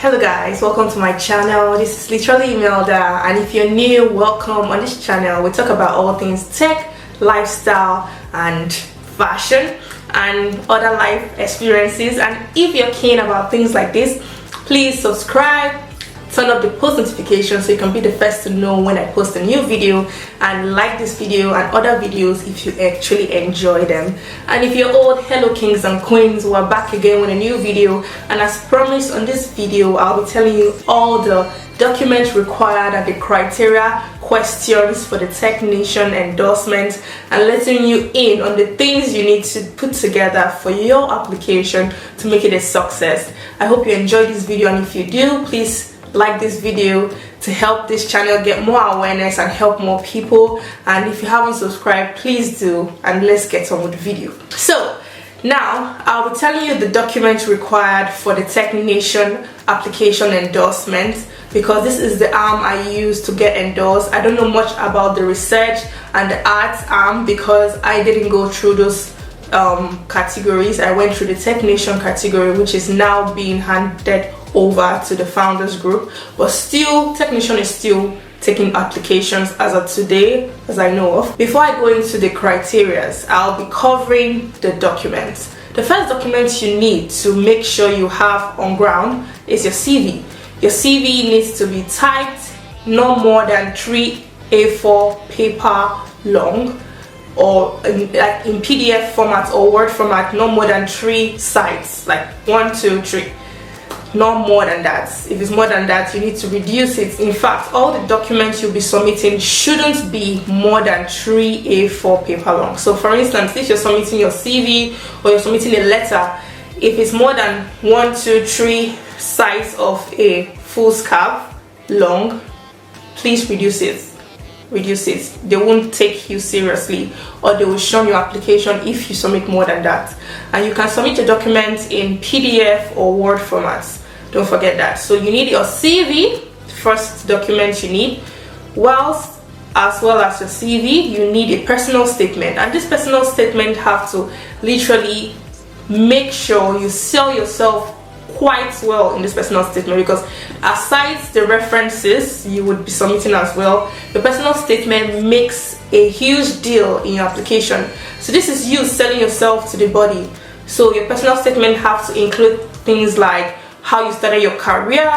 Hello guys, welcome to my channel. This is literally Imelda, and if you're new, welcome. On this channel we talk about all things tech, lifestyle and fashion and other life experiences. And if you're keen about things like this, please subscribe, turn up the post notifications so you can be the first to know when I post a new video, and like this video and other videos if you actually enjoy them. And if you're old, hello kings and queens, we're back again with a new video, and as promised on this video I'll be telling you all the documents required and the criteria, questions for the TechNation endorsement, and letting you in on the things you need to put together for your application to make it a success. I hope you enjoyed this video, and if you do, please like this video to help this channel get more awareness and help more people. And if you haven't subscribed, please do, and let's get on with the video. So now I'll be telling you the documents required for the TechNation application endorsement, because this is the arm I use to get endorsed. I don't know much about the research and the arts arm because I didn't go through those categories. I went through the TechNation category, which is now being handed over to the founders group, but still TechNation is still taking applications as of today, as I know of. Before I go into the criterias, I'll be covering the documents. The first document you need to make sure you have on ground is your CV. Your CV needs to be typed no more than 3 A4 paper long, or in PDF format or Word format, no more than 3 sites, like 1, 2, 3. Not more than that. If it's more than that, you need to reduce it. In fact, all the documents you'll be submitting shouldn't be more than 3 A4 paper long. So for instance, if you're submitting your CV or you're submitting a letter, if it's more than 1, 2, 3 size of a foolscap long, please reduce it. They won't take you seriously, or they will shun your application if you submit more than that. And you can submit a document in PDF or Word formats. Don't forget that. So you need your CV, first document you need. As well as your CV, you need a personal statement, and this personal statement have to literally make sure you sell yourself quite well in this personal statement, because aside the references you would be submitting as well, the personal statement makes a huge deal in your application. So this is you selling yourself to the body. So your personal statement have to include things like how you started your career,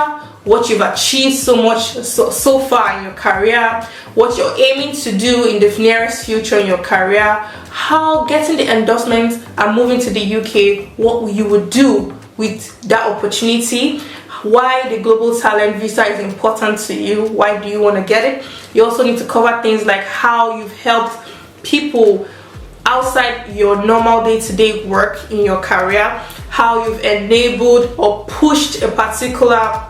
what you've achieved so far in your career, what you're aiming to do in the nearest future in your career, how getting the endorsement and moving to the UK, what you would do with that opportunity, why the global talent visa is important to you, why do you want to get it. You also need to cover things like how you've helped people outside your normal day-to-day work in your career, how you've enabled or pushed a particular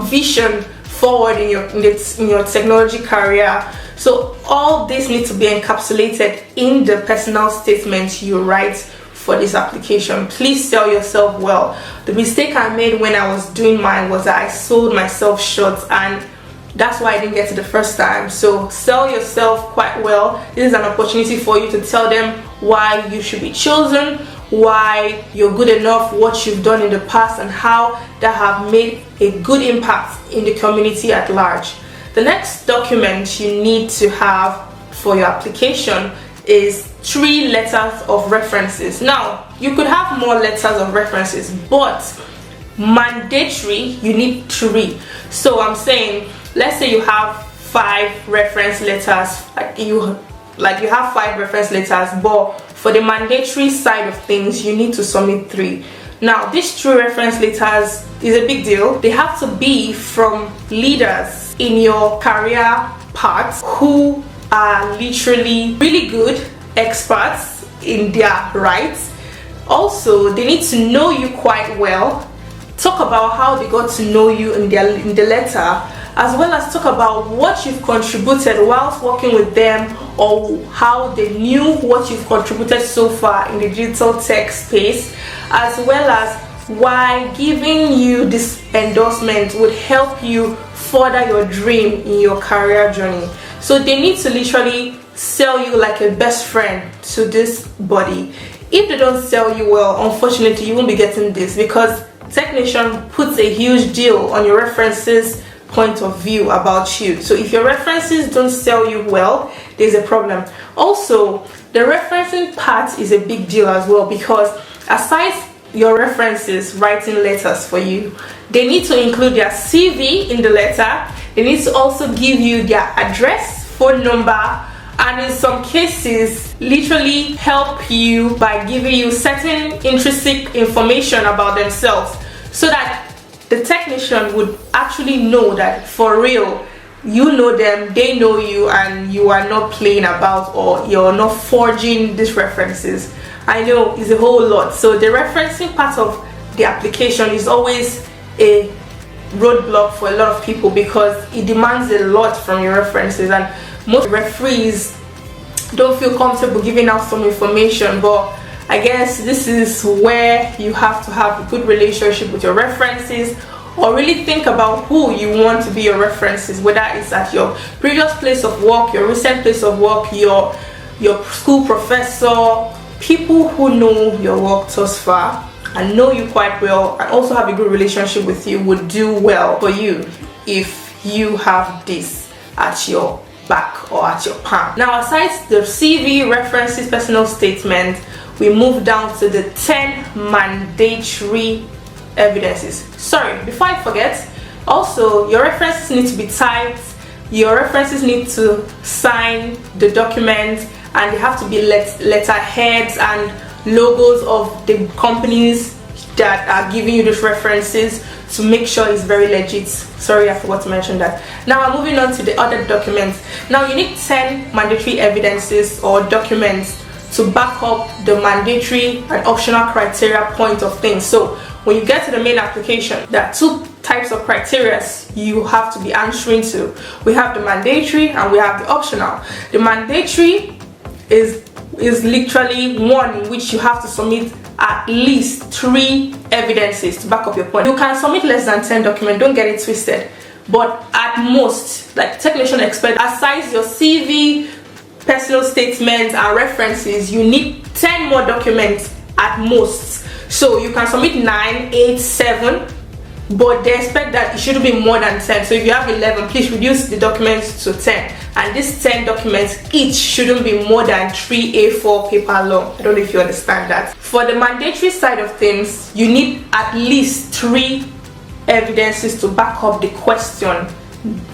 vision forward in your technology career. So all this needs to be encapsulated in the personal statement you write for this application. Please sell yourself well. The mistake I made when I was doing mine was that I sold myself short, and that's why I didn't get it the first time. So sell yourself quite well. This is an opportunity for you to tell them why you should be chosen, why you're good enough, what you've done in the past, and how that have made a good impact in the community at large. The next document you need to have for your application is 3 letters of references. Now, you could have more letters of references, but mandatory you need 3. So I'm saying, let's say you have 5 reference letters, like you have 5 reference letters, but for the mandatory side of things you need to submit 3. Now these 3 reference letters is a big deal. They have to be from leaders in your career path who are literally really good experts in their rights. Also, they need to know you quite well, talk about how they got to know you in the letter, as well as talk about what you've contributed whilst working with them, or how they knew what you've contributed so far in the digital tech space, as well as why giving you this endorsement would help you further your dream in your career journey. So they need to literally sell you like a best friend to this body. If they don't sell you well, unfortunately you won't be getting this, because TechNation puts a huge deal on your references point of view about you. So if your references don't sell you well, there's a problem. Also, the referencing part is a big deal as well, because aside your references writing letters for you, they need to include their CV in the letter. They need to also give you their address, phone number, and in some cases literally help you by giving you certain intrinsic information about themselves, so that the technician would actually know that for real you know them, they know you, and you are not playing about, or you're not forging these references. I know it's a whole lot. So the referencing part of the application is always a roadblock for a lot of people, because it demands a lot from your references, and most referees don't feel comfortable giving out some information. But I guess this is where you have to have a good relationship with your references, or really think about who you want to be your references, whether it's at your previous place of work, your recent place of work, your school professor, people who know your work thus far and know you quite well and also have a good relationship with you would do well for you if you have this at your back or at your palm. Now, aside the CV, references, personal statement, we move down to the 10 mandatory evidences. Sorry, before I forget, also your references need to be typed, your references need to sign the document, and they have to be letterheads and logos of the companies that are giving you those references to make sure it's very legit. Sorry, I forgot to mention that. Now I'm moving on to the other documents. Now you need 10 mandatory evidences or documents to back up the mandatory and optional criteria point of things. So when you get to the main application, there are two types of criteria you have to be answering to. We have the mandatory and we have the optional. The mandatory is literally one in which you have to submit at least 3 evidences to back up your point. You can submit less than 10 documents, don't get it twisted, but at most, like TechNation expect, aside your CV, personal statements and references, you need 10 more documents at most. So you can submit 9, 8, 7, but they expect that it shouldn't be more than 10. So if you have 11, please reduce the documents to 10. And these 10 documents each shouldn't be more than 3 A4 paper long. I don't know if you understand that. For the mandatory side of things, you need at least 3 evidences to back up the question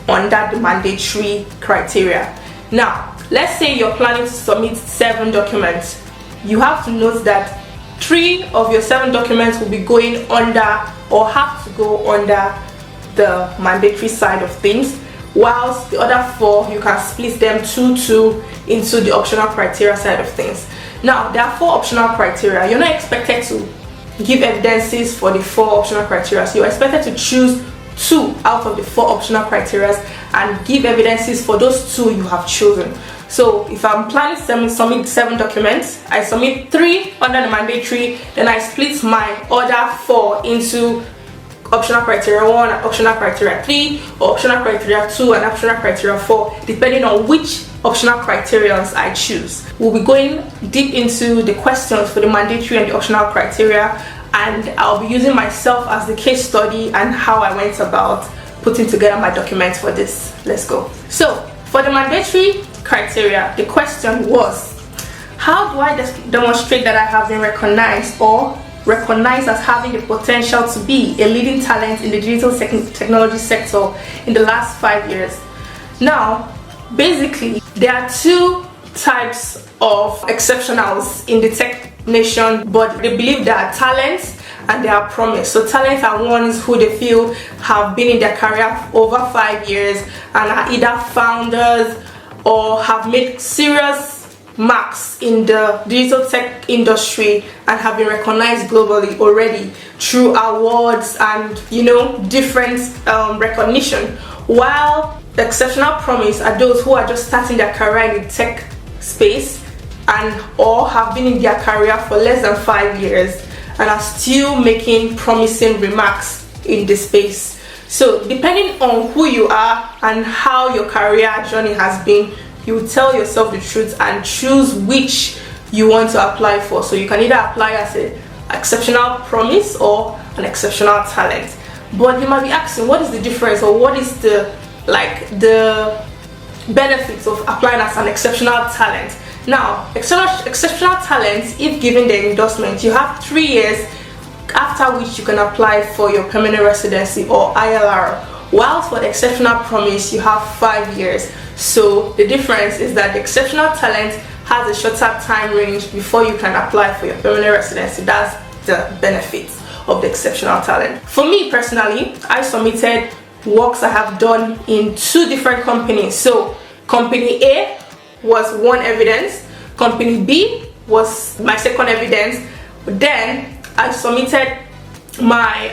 under the mandatory criteria. Now, let's say you're planning to submit 7 documents. You have to note that 3 of your 7 documents will be going under, or have to go under, the mandatory side of things, whilst the other 4 you can split them 2-2 into the optional criteria side of things. Now there are 4 optional criteria. You're not expected to give evidences for the 4 optional criteria. So you're expected to choose 2 out of the 4 optional criteria and give evidences for those 2 you have chosen. So if I'm planning to submit 7 documents, I submit 3 under the mandatory, then I split my other 4 into optional criteria 1, optional criteria 3, or optional criteria 2 and optional criteria 4, depending on which optional criterions I choose. We'll be going deep into the questions for the mandatory and the optional criteria, and I'll be using myself as the case study and how I went about putting together my documents for this. Let's go. So for the mandatory criteria, the question was, how do I demonstrate that I have been recognized or recognized as having the potential to be a leading talent in the digital technology sector in the last 5 years? Now, basically, there are 2 types of exceptionals in the TechNation, but they believe there are talents and there are promise. So talents are ones who they feel have been in their career for over 5 years and are either founders or have made serious marks in the digital tech industry and have been recognized globally already through awards and different recognition, while the exceptional promise are those who are just starting their career in the tech space and or have been in their career for less than 5 years and are still making promising remarks in the space. So depending on who you are and how your career journey has been, you will tell yourself the truth and choose which you want to apply for. So you can either apply as an exceptional promise or an exceptional talent. But you might be asking, what is the difference, or what is the benefits of applying as an exceptional talent? Now, exceptional talents, if given the endorsement, you have 3 years after which you can apply for your permanent residency or ILR, whilst for the exceptional promise you have 5 years. So the difference is that the exceptional talent has a shorter time range before you can apply for your permanent residency. That's the benefits of the exceptional talent. For me personally, I submitted works I have done in 2 different companies. So company A was one evidence, company B was my second evidence. But then I submitted my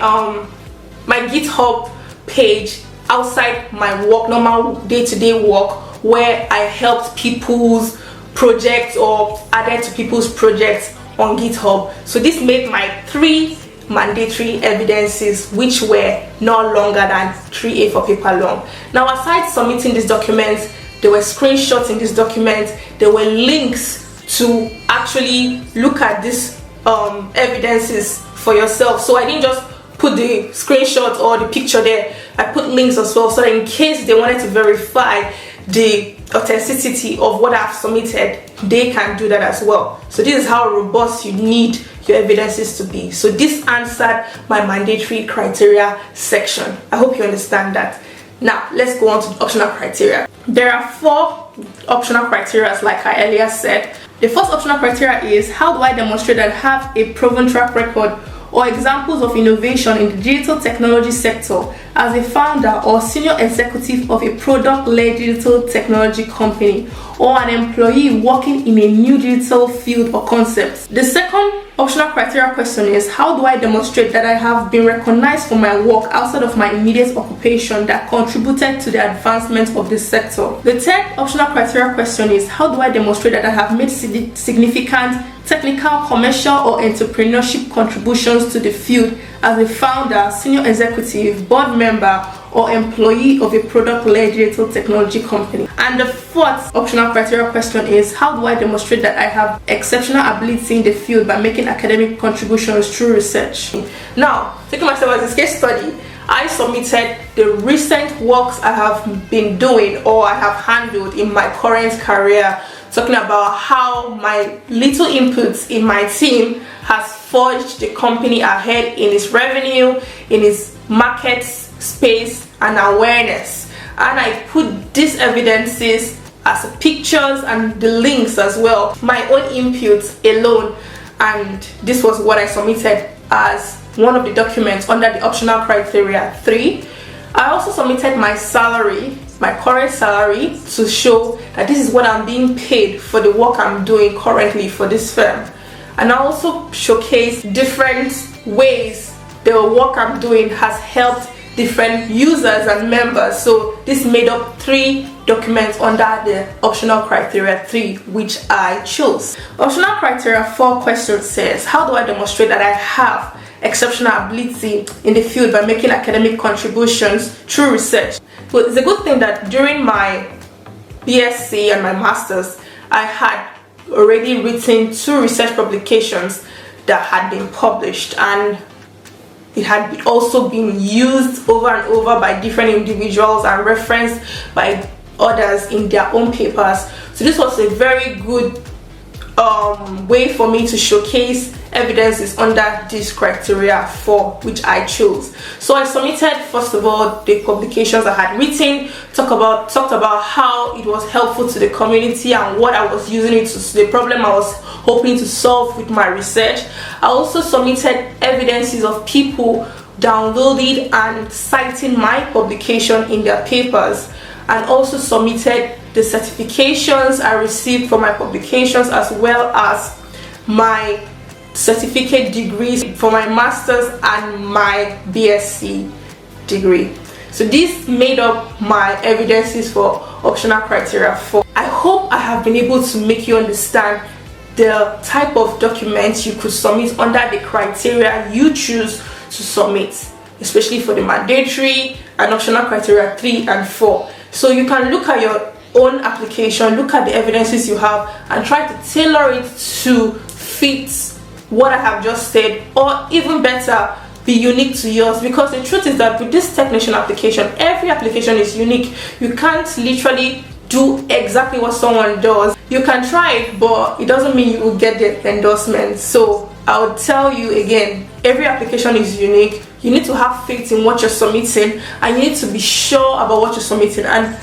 my GitHub page outside my work, normal day-to-day work, where I helped people's projects or added to people's projects on GitHub. So this made my 3 mandatory evidences, which were no longer than 3 A4 paper long. Now, aside submitting these documents, there were screenshots in these documents, there were links to actually look at these evidences for yourself. So I didn't just put the screenshot or the picture there, I put links as well, so that in case they wanted to verify the authenticity of what I've submitted, they can do that as well. So this is how robust you need your evidences to be. So this answered my mandatory criteria section. I hope you understand that. Now let's go on to the optional criteria. There are 4 optional criteria, like I earlier said. The first optional criteria is, how do I demonstrate that I have a proven track record or examples of innovation in the digital technology sector as a founder or senior executive of a product-led digital technology company, or an employee working in a new digital field or concept. The second optional criteria question is, how do I demonstrate that I have been recognized for my work outside of my immediate occupation that contributed to the advancement of the sector? The third optional criteria question is, how do I demonstrate that I have made significant technical, commercial, or entrepreneurship contributions to the field as a founder, senior executive, board member, or employee of a product-led digital technology company? And the fourth optional criteria question is, how do I demonstrate that I have exceptional ability in the field by making academic contributions through research? Now, taking myself as a case study, I submitted the recent works I have been doing or I have handled in my current career, talking about how my little inputs in my team has forged the company ahead in its revenue, in its market space and awareness. And I put these evidences as pictures and the links as well, my own inputs alone, and this was what I submitted as one of the documents under the optional criteria 3. I also submitted my salary, my current salary, to show that this is what I'm being paid for the work I'm doing currently for this firm. And I also showcase different ways the work I'm doing has helped different users and members. So this made up 3 documents under the optional criteria 3, which I chose. Optional criteria 4 question says, how do I demonstrate that I have exceptional ability in the field by making academic contributions through research? Well, it's a good thing that during my BSc and my Masters, I had already written 2 research publications that had been published, and it had also been used over and over by different individuals and referenced by others in their own papers. So this was a very good way for me to showcase evidences under this criteria 4, which I chose. So I submitted, first of all, the publications I had written, talked about how it was helpful to the community and what I was using it to, the problem I was hoping to solve with my research. I also submitted evidences of people downloading and citing my publication in their papers, and also submitted the certifications I received for my publications, as well as my certificate degrees for my Masters and my BSc degree. So this made up my evidences for optional criteria 4. I hope I have been able to make you understand the type of documents you could submit under the criteria you choose to submit, especially for the mandatory and optional criteria 3 and 4. So you can look at your own application, look at the evidences you have, and try to tailor it to fit what I have just said, or even better, be unique to yours, because the truth is that with this TechNation application, every application is unique. You can't literally do exactly what someone does. You can try it, but it doesn't mean you will get the endorsement. So I would tell you again, every application is unique. You need to have faith in what you're submitting, and you need to be sure about what you're submitting. And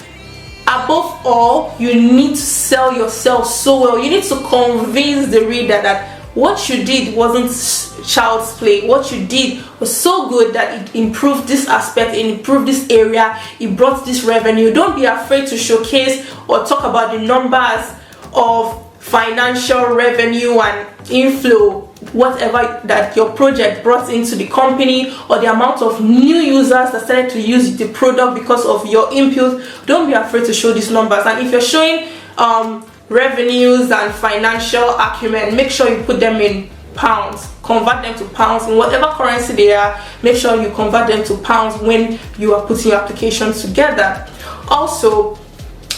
above all, you need to sell yourself so well. You need to convince the reader that what you did wasn't child's play. What you did was so good that it improved this aspect, it improved this area, it brought this revenue. Don't be afraid to showcase or talk about the numbers of financial revenue and inflow, whatever that your project brought into the company, or the amount of new users that started to use the product because of your input. Don't be afraid to show these numbers. And if you're showing revenues and financial acumen, make sure you put them in pounds. Convert them to pounds in whatever currency they are. Make sure you convert them to pounds when you are putting your application together. Also,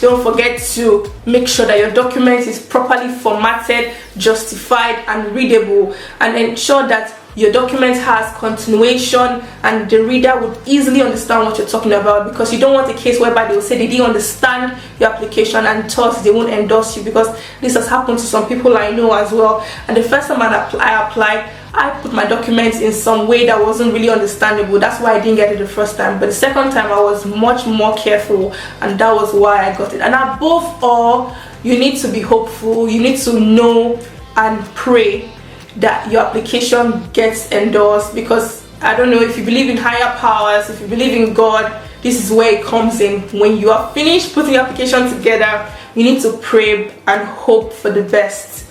don't forget to make sure that your document is properly formatted, justified, and readable, and ensure that your document has continuation and the reader would easily understand what you're talking about, because you don't want a case whereby they will say they didn't understand your application and thus they won't endorse you, because this has happened to some people I know as well. And the first time I applied, I put my documents in some way that wasn't really understandable. That's why I didn't get it the first time. But the second time I was much more careful, and that was why I got it. And above all, you need to be hopeful. You need to know and pray that your application gets endorsed, because I don't know, if you believe in higher powers, if you believe in God, this is where it comes in. When you are finished putting your application together, you need to pray and hope for the best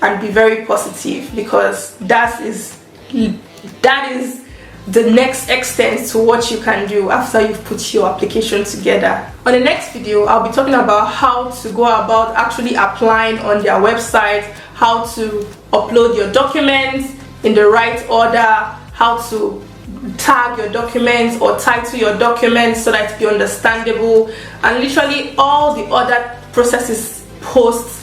and be very positive, because that is the next extent to what you can do after you've put your application together. On the next video, I'll be talking about how to go about actually applying on their website, how to upload your documents in the right order, how to tag your documents or title your documents so that it be understandable, and literally all the other processes post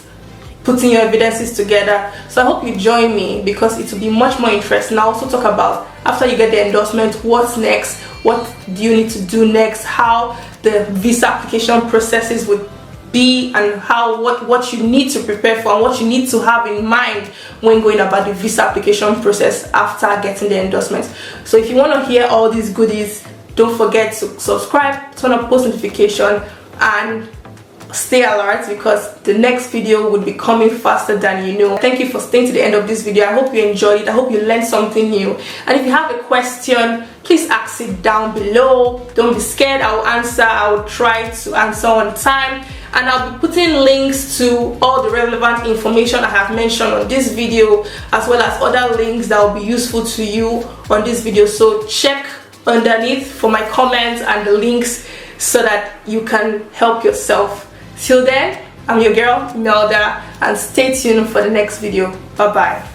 putting your evidences together. So I hope you join me, because it will be much more interesting. I'll also talk about, after you get the endorsement, what's next, what do you need to do next, how the visa application processes would be, and how what you need to prepare for and what you need to have in mind when going about the visa application process after getting the endorsement. So if you want to hear all these goodies, don't forget to subscribe, turn on post notification, and stay alert, because the next video would be coming faster than you know. Thank you for staying to the end of this video. I hope you enjoyed it. I hope you learned something new. And if you have a question, please ask it down below. Don't be scared. I will answer. I will try to answer on time. And I'll be putting links to all the relevant information I have mentioned on this video, as well as other links that will be useful to you on this video. So check underneath for my comments and the links so that you can help yourself. Till then, I'm your girl Imelda, and stay tuned for the next video. Bye bye.